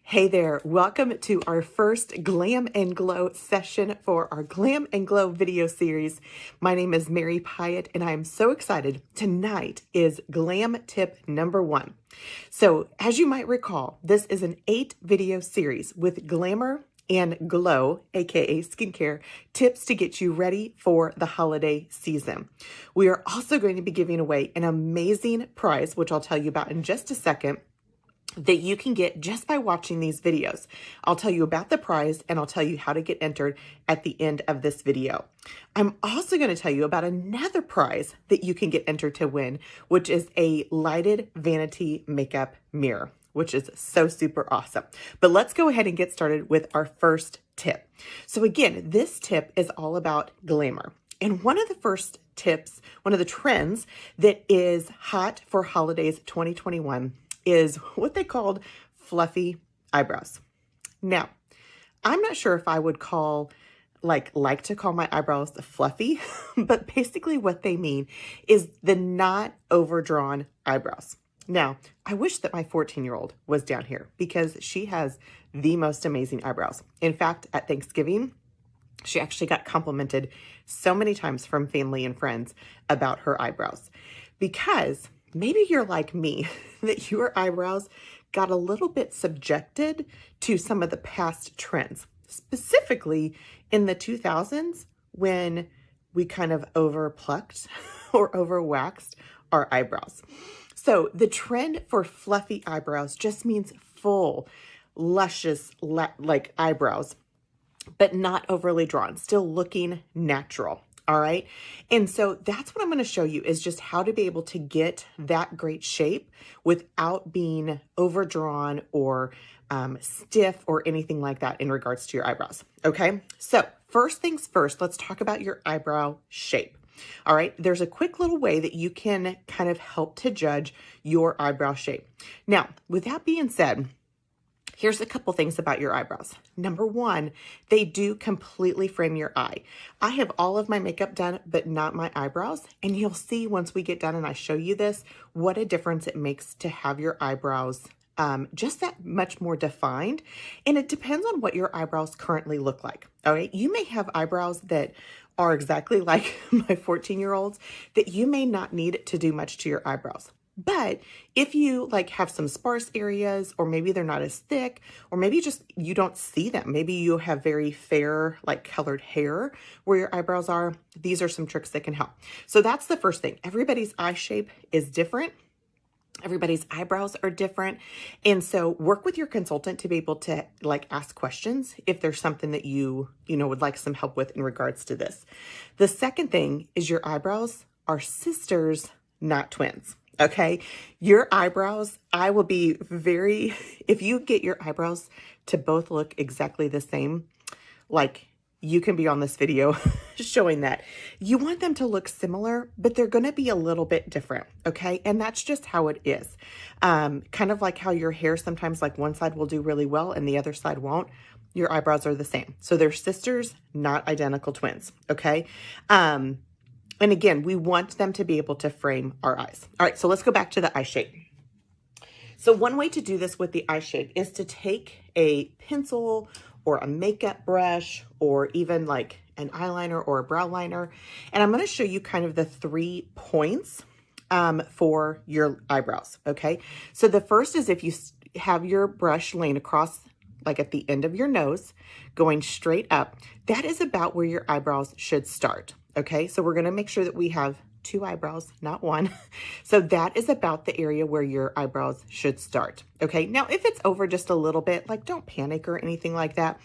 Hey there, welcome to our first Glam and Glow session for our Glam and Glow video series. My name is Mary Pyatt and I am so excited. Tonight is Glam tip number 1. So as you might recall, this is an 8 video series with glamour and glow, aka skincare, tips to get you ready for the holiday season. We are also going to be giving away an amazing prize, which I'll tell you about in just a second, that you can get just by watching these videos. I'll tell you about the prize and I'll tell you how to get entered at the end of this video. I'm also going to tell you about another prize that you can get entered to win, which is a Lighted Vanity Makeup Mirror, which is so super awesome. But let's go ahead and get started with our first tip. So again, this tip is all about glamour. And one of the first tips, one of the trends that is hot for holidays 2021 is what they called fluffy eyebrows. Now, I'm not sure if I would like to call my eyebrows fluffy, but basically what they mean is the not overdrawn eyebrows. Now, I wish that my 14-year-old was down here because she has the most amazing eyebrows. In fact, at Thanksgiving, she actually got complimented so many times from family and friends about her eyebrows because maybe you're like me, that your eyebrows got a little bit subjected to some of the past trends, specifically in the 2000s when we kind of overplucked or overwaxed our eyebrows. So the trend for fluffy eyebrows just means full, luscious, like eyebrows, but not overly drawn, still looking natural. All right. And so that's what I'm going to show you is just how to be able to get that great shape without being overdrawn or stiff or anything like that in regards to your eyebrows. Okay. So first things first, let's talk about your eyebrow shape. All right. There's a quick little way that you can kind of help to judge your eyebrow shape. Now, with that being said, here's a couple things about your eyebrows. Number 1, they do completely frame your eye. I have all of my makeup done, but not my eyebrows. And you'll see once we get done and I show you this, what a difference it makes to have your eyebrows just that much more defined. And it depends on what your eyebrows currently look like. All right. You may have eyebrows that are exactly like my 14-year-old's that you may not need to do much to your eyebrows. But if you like have some sparse areas, or maybe they're not as thick, or maybe just you don't see them, maybe you have very fair, like colored hair where your eyebrows are, these are some tricks that can help. So that's the first thing. Everybody's eye shape is different. Everybody's eyebrows are different. And so work with your consultant to be able to like ask questions if there's something that you would like some help with in regards to this. The second thing is your eyebrows are sisters, not twins. Okay, your eyebrows, if you get your eyebrows to both look exactly the same, like you can be on this video showing that. You want them to look similar, but they're going to be a little bit different, okay? And that's just how it is. Kind of like how your hair sometimes, like one side will do really well and the other side won't. Your eyebrows are the same. So they're sisters, not identical twins, okay? And again, we want them to be able to frame our eyes. All right, so let's go back to the eye shape. So one way to do this with the eye shape is to take a pencil or a makeup brush or even like an eyeliner or a brow liner. And I'm going to show you kind of the 3 points for your eyebrows, okay? So the first is if you have your brush laying across like at the end of your nose, going straight up, that is about where your eyebrows should start. Okay, so we're going to make sure that we have 2 eyebrows, not 1. So that is about the area where your eyebrows should start. Okay, now if it's over just a little bit, like don't panic or anything like that,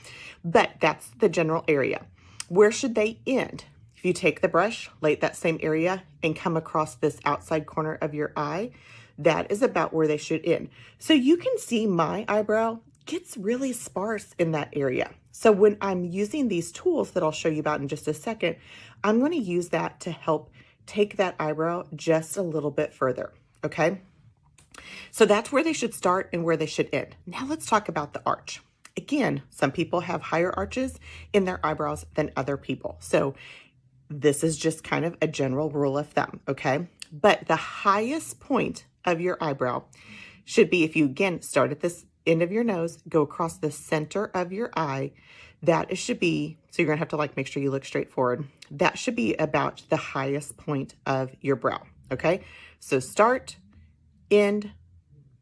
but that's the general area. Where should they end? If you take the brush, lay at that same area and come across this outside corner of your eye, that is about where they should end. So you can see my eyebrow gets really sparse in that area. So when I'm using these tools that I'll show you about in just a second, I'm going to use that to help take that eyebrow just a little bit further, okay? So that's where they should start and where they should end. Now let's talk about the arch. Again, some people have higher arches in their eyebrows than other people. So this is just kind of a general rule of thumb, okay? But the highest point of your eyebrow should be, if you again start at this end of your nose, go across the center of your eye. That should be, so you're gonna have to like make sure you look straight forward. That should be about the highest point of your brow, okay? So start, end,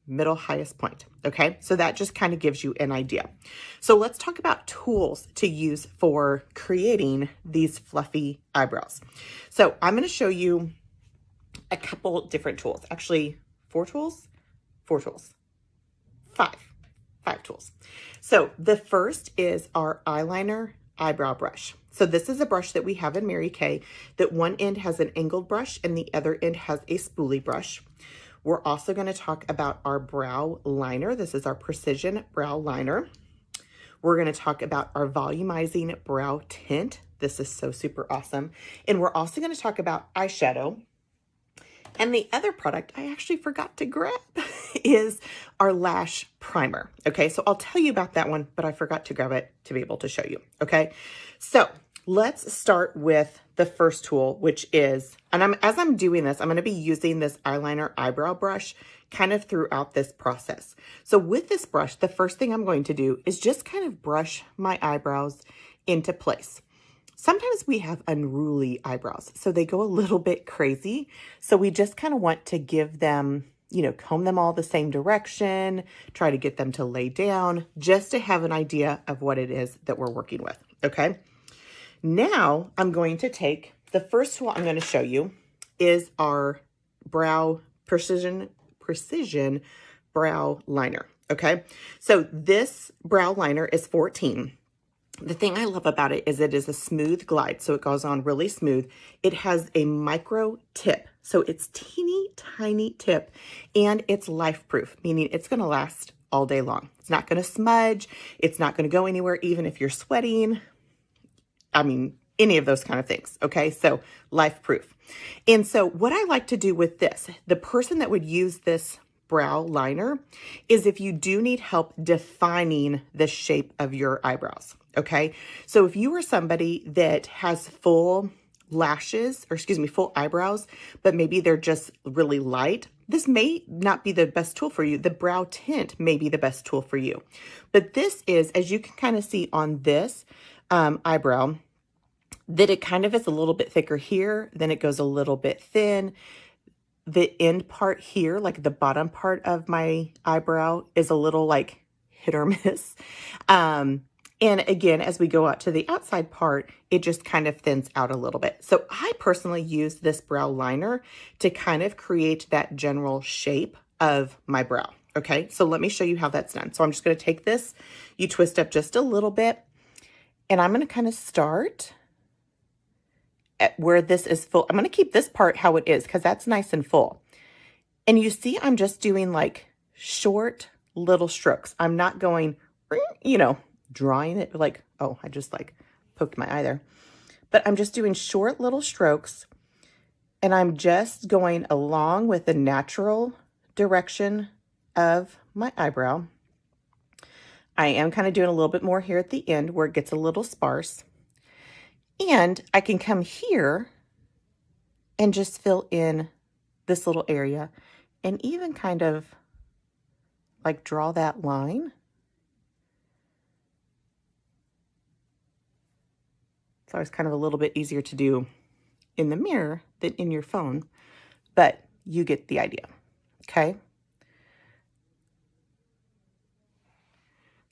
middle, highest point, okay? So that just kind of gives you an idea. So let's talk about tools to use for creating these fluffy eyebrows. So I'm gonna show you a couple different tools, actually five tools. So the first is our eyeliner eyebrow brush. So this is a brush that we have in Mary Kay, that one end has an angled brush and the other end has a spoolie brush. We're also going to talk about our brow liner. This is our precision brow liner. We're going to talk about our volumizing brow tint. This is so super awesome. And we're also going to talk about eyeshadow. And the other product I actually forgot to grab is our Lash Primer. Okay, so I'll tell you about that one, but I forgot to grab it to be able to show you. Okay, so let's start with the first tool, which is, and as I'm doing this, I'm going to be using this eyeliner eyebrow brush kind of throughout this process. So with this brush, the first thing I'm going to do is just kind of brush my eyebrows into place. Sometimes we have unruly eyebrows, so they go a little bit crazy. So we just kind of want to give them, you know, comb them all the same direction, try to get them to lay down, just to have an idea of what it is that we're working with, okay? Now I'm going to take, the first tool I'm going to show you is our brow precision brow liner, okay? So this brow liner is 14. The thing I love about it is it is a smooth glide, so it goes on really smooth. It has a micro tip, so it's teeny tiny tip, and it's life proof, meaning it's going to last all day long. It's not going to smudge. It's not going to go anywhere, even if you're sweating. I mean, any of those kind of things. Okay, so life proof. And so what I like to do with this, the person that would use this brow liner is if you do need help defining the shape of your eyebrows. Okay, so if you are somebody that has full lashes, or excuse me, full eyebrows, but maybe they're just really light, this may not be the best tool for you. The brow tint may be the best tool for you. But this is, as you can kind of see on this eyebrow, that it kind of is a little bit thicker here, then it goes a little bit thin. The end part here, like the bottom part of my eyebrow, is a little like hit or miss. And again, as we go out to the outside part, it just kind of thins out a little bit. So I personally use this brow liner to kind of create that general shape of my brow. Okay, so let me show you how that's done. So I'm just going to take this, you twist up just a little bit, and I'm going to kind of start at where this is full. I'm going to keep this part how it is because that's nice and full. And you see, I'm just doing like short little strokes. I'm not going, you know, drawing it like, oh, I just like poked my eye there. But I'm just doing short little strokes, and I'm just going along with the natural direction of my eyebrow. I am kind of doing a little bit more here at the end where it gets a little sparse. And I can come here and just fill in this little area and even kind of like draw that line. It's always kind of a little bit easier to do in the mirror than in your phone, but you get the idea, okay?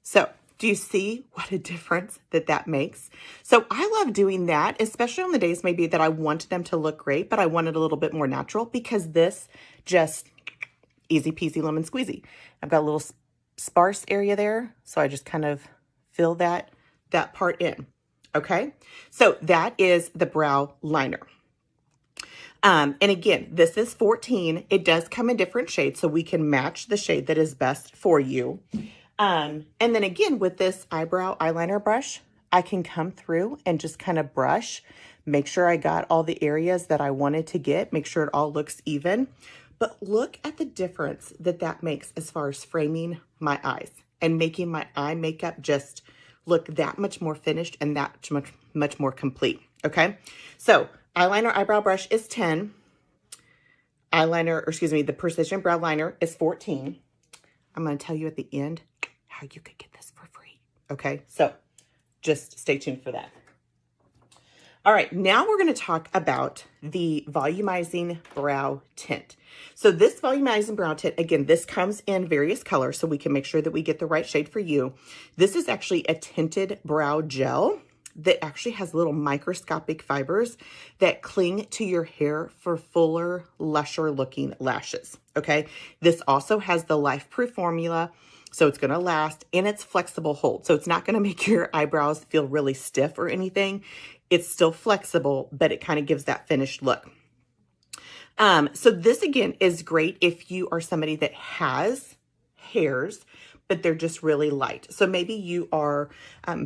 So do you see what a difference that makes? So I love doing that, especially on the days maybe that I want them to look great, but I want it a little bit more natural, because this just easy peasy lemon squeezy. I've got a little sparse area there, so I just kind of fill that part in. Okay, so that is the brow liner. And again, this is 14. It does come in different shades, so we can match the shade that is best for you. And then again, with this eyebrow eyeliner brush, I can come through and just kind of brush, make sure I got all the areas that I wanted to get, make sure it all looks even. But look at the difference that makes as far as framing my eyes and making my eye makeup just look that much more finished and that much more complete. Okay, so eyeliner eyebrow brush is 10. Eyeliner, or excuse me, the precision brow liner is 14. I'm going to tell you at the end, how you could get this for free. Okay, so just stay tuned for that. All right, now we're going to talk about the Volumizing Brow Tint. So this Volumizing Brow Tint, again, this comes in various colors so we can make sure that we get the right shade for you. This is actually a tinted brow gel that actually has little microscopic fibers that cling to your hair for fuller, lusher looking lashes, okay? This also has the life-proof formula, so it's going to last, and it's flexible hold. So it's not going to make your eyebrows feel really stiff or anything. It's still flexible, but it kind of gives that finished look. So this, again, is great if you are somebody that has hairs, but they're just really light. So maybe you are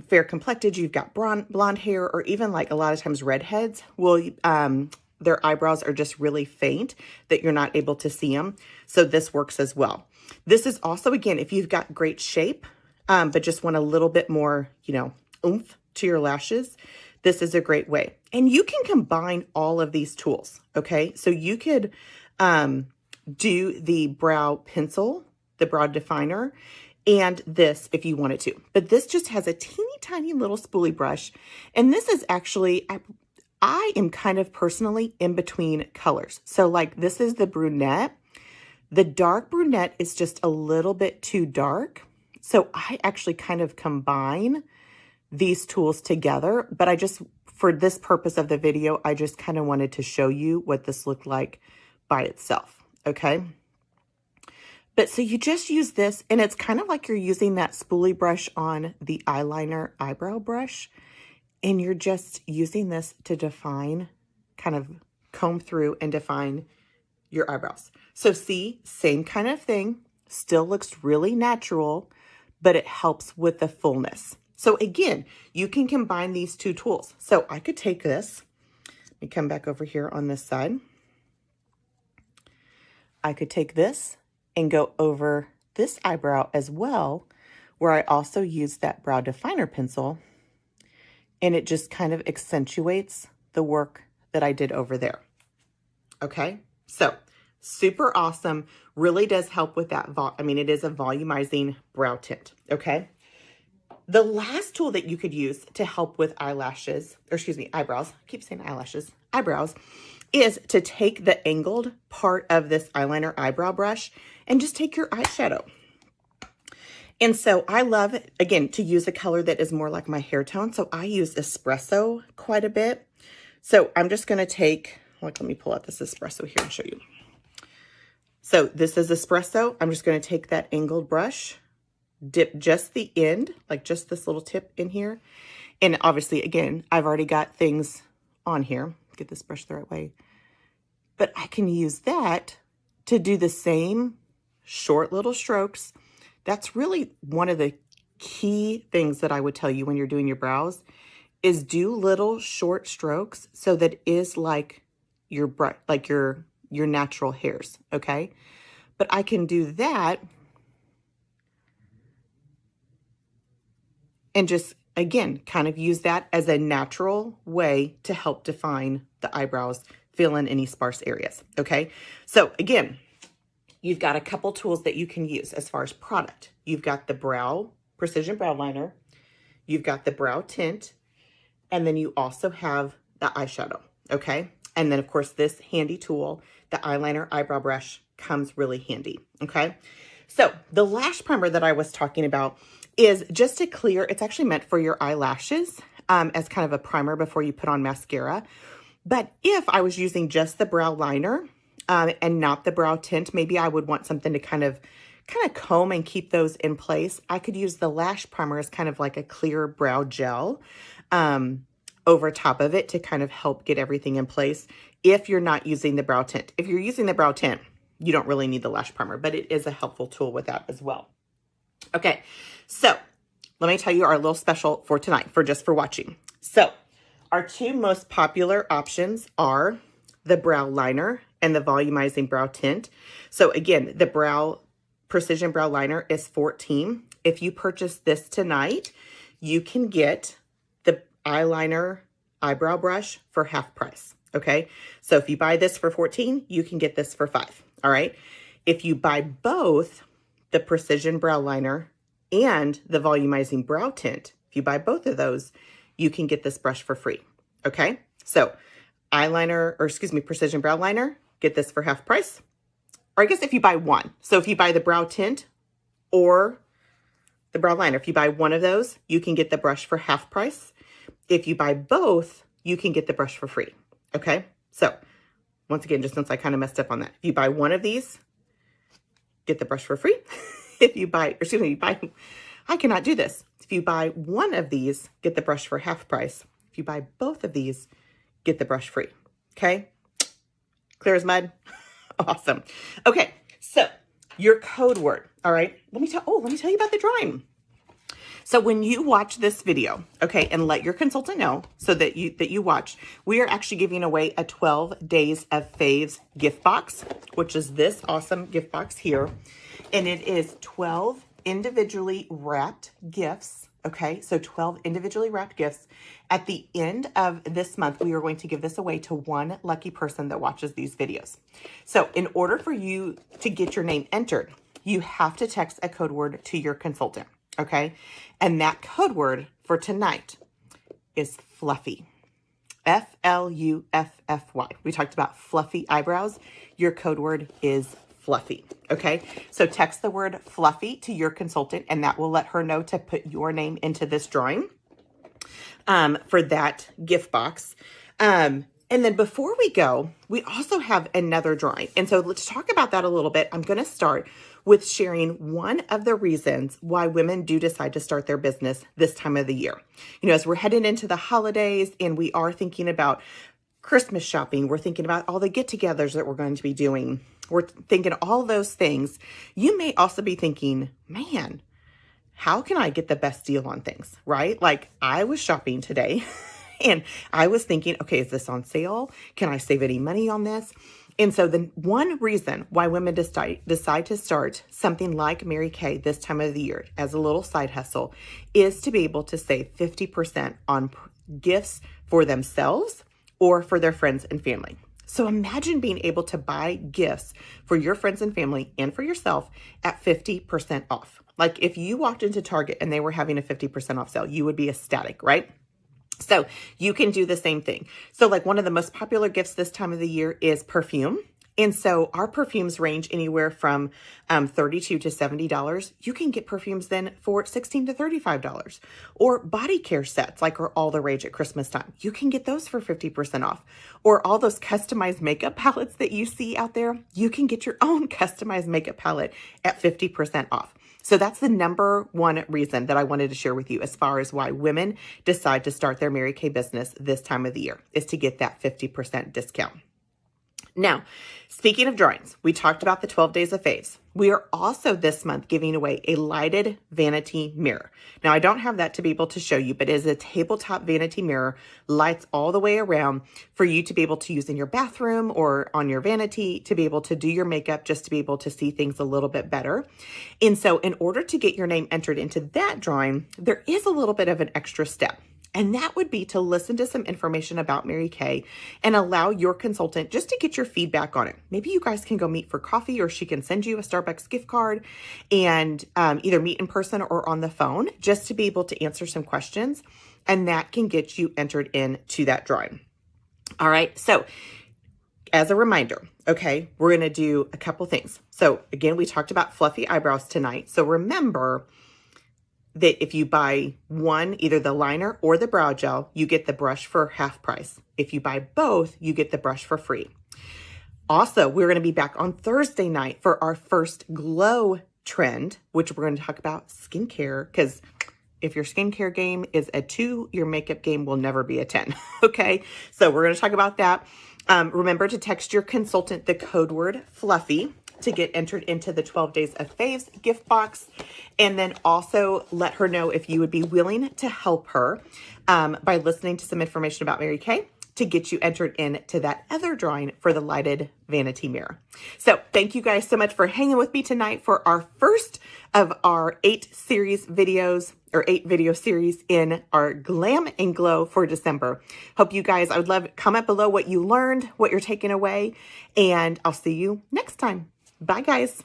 fair complected, you've got blonde hair, or even like a lot of times redheads will, their eyebrows are just really faint that you're not able to see them. So this works as well. This is also, again, if you've got great shape, but just want a little bit more, oomph to your lashes, this is a great way. And you can combine all of these tools, okay? So you could do the brow pencil, the brow definer, and this if you wanted to. But this just has a teeny tiny little spoolie brush. And this is actually, I am kind of personally in between colors. So like this is the brunette. The dark brunette is just a little bit too dark. So I actually kind of combine these tools together, but for this purpose of the video, I just kind of wanted to show you what this looked like by itself, okay? But so you just use this, and it's kind of like you're using that spoolie brush on the eyeliner eyebrow brush, and you're just using this to define, kind of comb through and define your eyebrows. So see, same kind of thing, still looks really natural, but it helps with the fullness. So again, you can combine these two tools. So I could take this, let me come back over here on this side. I could take this and go over this eyebrow as well, where I also use that brow definer pencil, and it just kind of accentuates the work that I did over there. Okay, so super awesome, really does help with that, it is a volumizing brow tint, okay? The last tool that you could use to help with eyebrows, I keep saying eyelashes, eyebrows, is to take the angled part of this eyeliner eyebrow brush and just take your eyeshadow. And so I love, again, to use a color that is more like my hair tone. So I use espresso quite a bit. So I'm just going to take, let me pull out this espresso here and show you. So this is espresso. I'm just going to take that angled brush, dip just the end, like just this little tip in here. And obviously, again, I've already got things on here. Get this brush the right way. But I can use that to do the same short little strokes. That's really one of the key things that I would tell you when you're doing your brows is do little short strokes so that it is like your natural hairs, okay? But I can do that and just, again, kind of use that as a natural way to help define the eyebrows, fill in any sparse areas, okay? So again, you've got a couple tools that you can use as far as product. You've got the Precision Brow Liner, you've got the brow tint, and then you also have the eyeshadow, okay? And then, of course, this handy tool, the eyeliner eyebrow brush, comes really handy, okay? So the lash primer that I was talking about is just to clear, it's actually meant for your eyelashes as kind of a primer before you put on mascara. But if I was using just the brow liner and not the brow tint, maybe I would want something to kind of comb and keep those in place. I could use the lash primer as kind of like a clear brow gel over top of it to kind of help get everything in place if you're not using the brow tint. If you're using the brow tint, you don't really need the lash primer, but it is a helpful tool with that as well. Okay, so let me tell you our little special for tonight, just for watching. So our two most popular options are the brow liner and the volumizing brow tint. So again, the Precision Brow Liner is $14. If you purchase this tonight, you can get the eyeliner eyebrow brush for half price, okay? So if you buy this for $14, you can get this for $5, all right? If you buy both the Precision Brow Liner and the Volumizing Brow Tint, if you buy both of those, you can get this brush for free. Okay, so eyeliner, or excuse me, precision brow liner, get this for half price. Or I guess if you buy one. So if you buy the brow tint or the brow liner, if you buy one of those, you can get the brush for half price. If you buy both, you can get the brush for free. Okay, so once again, just since I kind of messed up on that, if you buy one of these, get the brush for free. If you buy, excuse me, I cannot do this. If you buy one of these, get the brush for half price. If you buy both of these, get the brush free. Okay, clear as mud. Awesome. Okay, so your code word. All right, let me tell you about the drawing. So when you watch this video, okay, and let your consultant know so that you watch, we are actually giving away a 12 Days of Faves gift box, which is this awesome gift box here. And it is 12 individually wrapped gifts, okay? So 12 individually wrapped gifts. At the end of this month, we are going to give this away to one lucky person that watches these videos. So in order for you to get your name entered, you have to text a code word to your consultant. Okay, and that code word for tonight is fluffy. F-L-U-F-F-Y. We talked about fluffy eyebrows. Your code word is fluffy. Okay, so text the word fluffy to your consultant, and that will let her know to put your name into this drawing for that gift box. And then before we go, we also have another drawing. And so let's talk about that a little bit. I'm going to start with sharing one of the reasons why women do decide to start their business this time of the year. You know, as we're heading into the holidays and we are thinking about Christmas shopping, we're thinking about all the get-togethers that we're going to be doing. We're thinking all those things. You may also be thinking, man, how can I get the best deal on things, right? Like I was shopping today and I was thinking, okay, is this on sale? Can I save any money on this? And so the one reason why women decide to start something like Mary Kay this time of the year as a little side hustle is to be able to save 50% on gifts for themselves or for their friends and family. So imagine being able to buy gifts for your friends and family and for yourself at 50% off. Like if you walked into Target and they were having a 50% off sale, you would be ecstatic, right? So you can do the same thing. So like one of the most popular gifts this time of the year is perfume. And so our perfumes range anywhere from $32 to $70. You can get perfumes then for $16 to $35. Or body care sets, like are all the rage at Christmas time. You can get those for 50% off. Or all those customized makeup palettes that you see out there, you can get your own customized makeup palette at 50% off. So that's the number one reason that I wanted to share with you as far as why women decide to start their Mary Kay business this time of the year is to get that 50% discount. Now, speaking of drawings, we talked about the 12 Days of Faves. We are also this month giving away a lighted vanity mirror. Now, I don't have that to be able to show you, but it is a tabletop vanity mirror, lights all the way around for you to be able to use in your bathroom or on your vanity to be able to do your makeup, just to be able to see things a little bit better. And so in order to get your name entered into that drawing, there is a little bit of an extra step. And that would be to listen to some information about Mary Kay and allow your consultant just to get your feedback on it. Maybe you guys can go meet for coffee, or she can send you a Starbucks gift card and either meet in person or on the phone just to be able to answer some questions. And that can get you entered into that drawing. All right. So as a reminder, okay, we're going to do a couple things. So again, we talked about fluffy eyebrows tonight. So remember that if you buy one, either the liner or the brow gel, you get the brush for half price. If you buy both, you get the brush for free. Also, we're going to be back on Thursday night for our first glow trend, which we're going to talk about skincare, because if your skincare game is a 2, your makeup game will never be a 10. Okay, so we're going to talk about that. Remember to text your consultant the code word fluffy to get entered into the 12 Days of Faves gift box. And then also let her know if you would be willing to help her by listening to some information about Mary Kay to get you entered into that other drawing for the lighted vanity mirror. So thank you guys so much for hanging with me tonight for our first of our 8 video series in our Glam and Glow for December. Hope you guys, I would love, comment below what you learned, what you're taking away, and I'll see you next time. Bye guys.